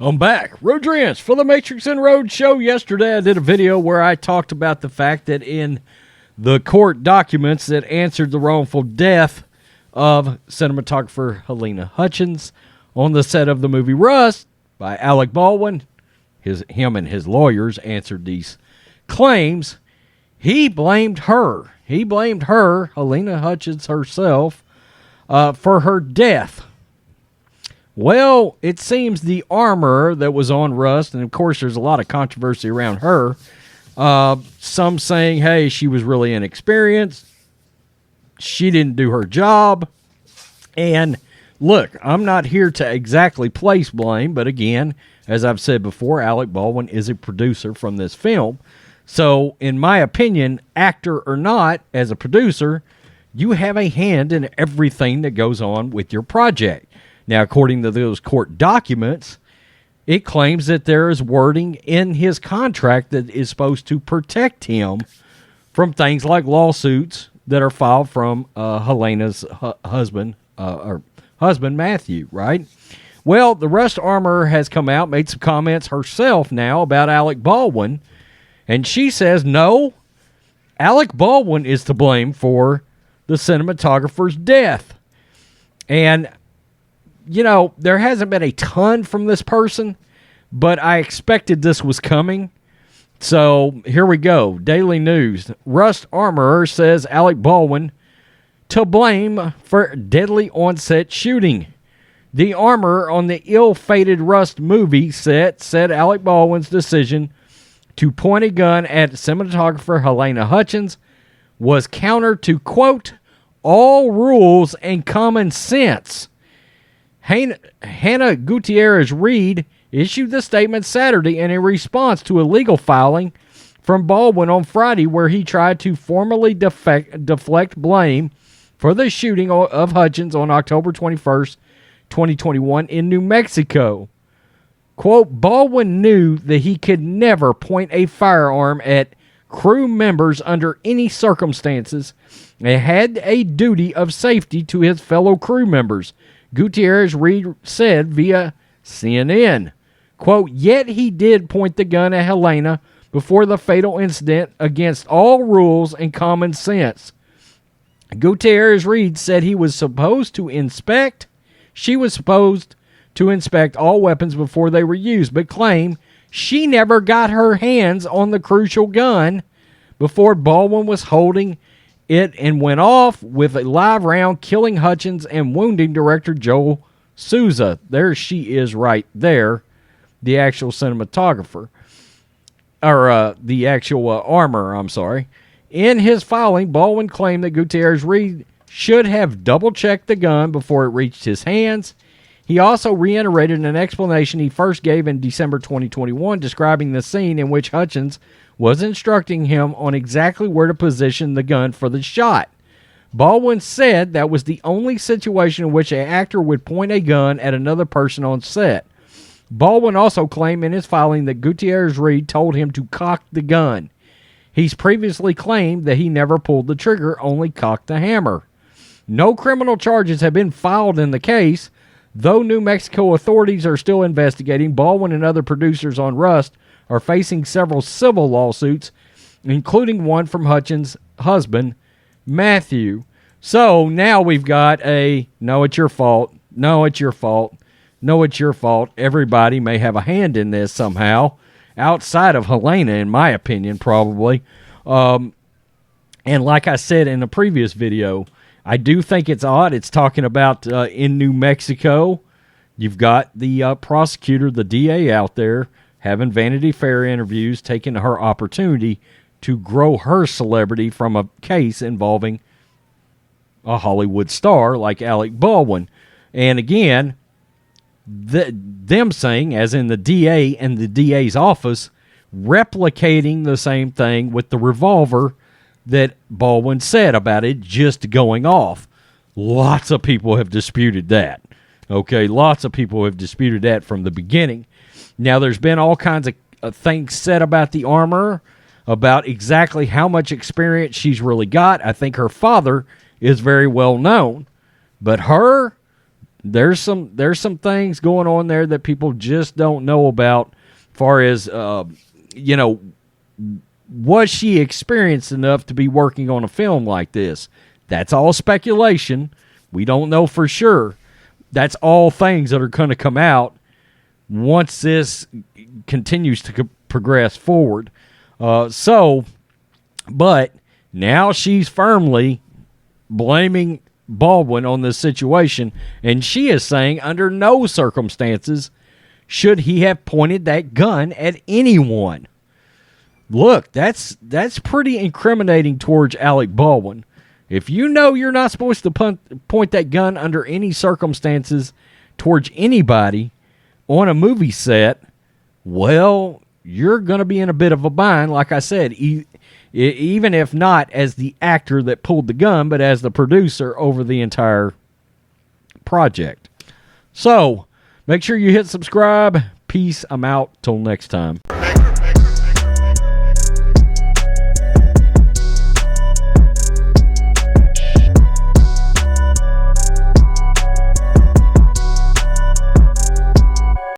I'm back. Rodrance for the Matrix and Road show. Yesterday I did a video where I talked about the fact that in the court documents that answered the wrongful death of cinematographer Halyna Hutchins on the set of the movie Rust by ALEC Baldwin, him and his lawyers answered these claims. He blamed her. He blamed her, Halyna Hutchins herself, for her death. Well, it seems the armor that was on Rust, and of course there's a lot of controversy around her, some saying, hey, she was really inexperienced, she didn't do her job, and look, I'm not here to exactly place blame, but again, as I've said before, ALEC Baldwin is a producer from this film, so in my opinion, actor or not, as a producer, you have a hand in everything that goes on with your project. Now, according to those court documents, it claims that there is wording in his contract that is supposed to protect him from things like lawsuits that are filed from Halyna's husband, Matthew, right? Well, the Rust armorer has come out, made some comments herself now about ALEC Baldwin, and she says, no, ALEC Baldwin is to blame for the cinematographer's death. And you know, there hasn't been a ton from this person, but I expected this was coming. So here we go. Daily News. Rust armorer says ALEC Baldwin to blame for deadly on-set shooting. The armorer on the ill-fated Rust movie set said ALEC Baldwin's decision to point a gun at cinematographer Halyna Hutchins was counter to, quote, all rules and common sense. Hannah Gutierrez Reed issued the statement Saturday in a response to a legal filing from Baldwin on Friday where he tried to formally deflect blame for the shooting of Hutchins on October 21st, 2021 in New Mexico. Quote, Baldwin knew that he could never point a firearm at crew members under any circumstances and had a duty of safety to his fellow crew members, Gutierrez Reed said via CNN. Quote, yet he did point the gun at Halyna before the fatal incident against all rules and common sense. Gutierrez Reed said she was supposed to inspect all weapons before they were used, but claimed she never got her hands on the crucial gun before Baldwin was holding it and went off with a live round, killing Hutchins and wounding director Joel Souza. There she is right there, the actual cinematographer. Or the actual armor, I'm sorry. In his filing, Baldwin claimed that Gutierrez Reed should have double-checked the gun before it reached his hands. He also reiterated an explanation he first gave in December 2021 describing the scene in which Hutchins was instructing him on exactly where to position the gun for the shot. Baldwin said that was the only situation in which an actor would point a gun at another person on set. Baldwin also claimed in his filing that Gutierrez Reed told him to cock the gun. He's previously claimed that he never pulled the trigger, only cocked the hammer. No criminal charges have been filed in the case, though New Mexico authorities are still investigating. Baldwin and other producers on Rust are facing several civil lawsuits, including one from Hutchins' husband, Matthew. So now we've got a, no, it's your fault, no, it's your fault, no, it's your fault. Everybody may have a hand in this somehow, outside of Halyna, in my opinion, probably. And like I said in the previous video, I do think it's odd. It's talking about in New Mexico, you've got the prosecutor, the DA out there, having Vanity Fair interviews, taking her opportunity to grow her celebrity from a case involving a Hollywood star like ALEC Baldwin. And again, them saying, as in the DA and the DA's office, replicating the same thing with the revolver that Baldwin said about it just going off. Lots of people have disputed that. Okay, lots of people have disputed that from the beginning. Now, there's been all kinds of things said about the armor, about exactly how much experience she's really got. I think her father is very well known. But her, there's some things going on there that people just don't know about, far as was she experienced enough to be working on a film like this? That's all speculation. We don't know for sure. That's all things that are going to come out once this continues to progress forward. But now she's firmly blaming Baldwin on this situation, and she is saying under no circumstances should he have pointed that gun at anyone. Look, that's pretty incriminating towards Alec Baldwin. If you know you're not supposed to point that gun under any circumstances towards anybody on a movie set, well, you're going to be in a bit of a bind, like I said, even if not as the actor that pulled the gun, but as the producer over the entire project. So, make sure you hit subscribe. Peace. I'm out. Till next time.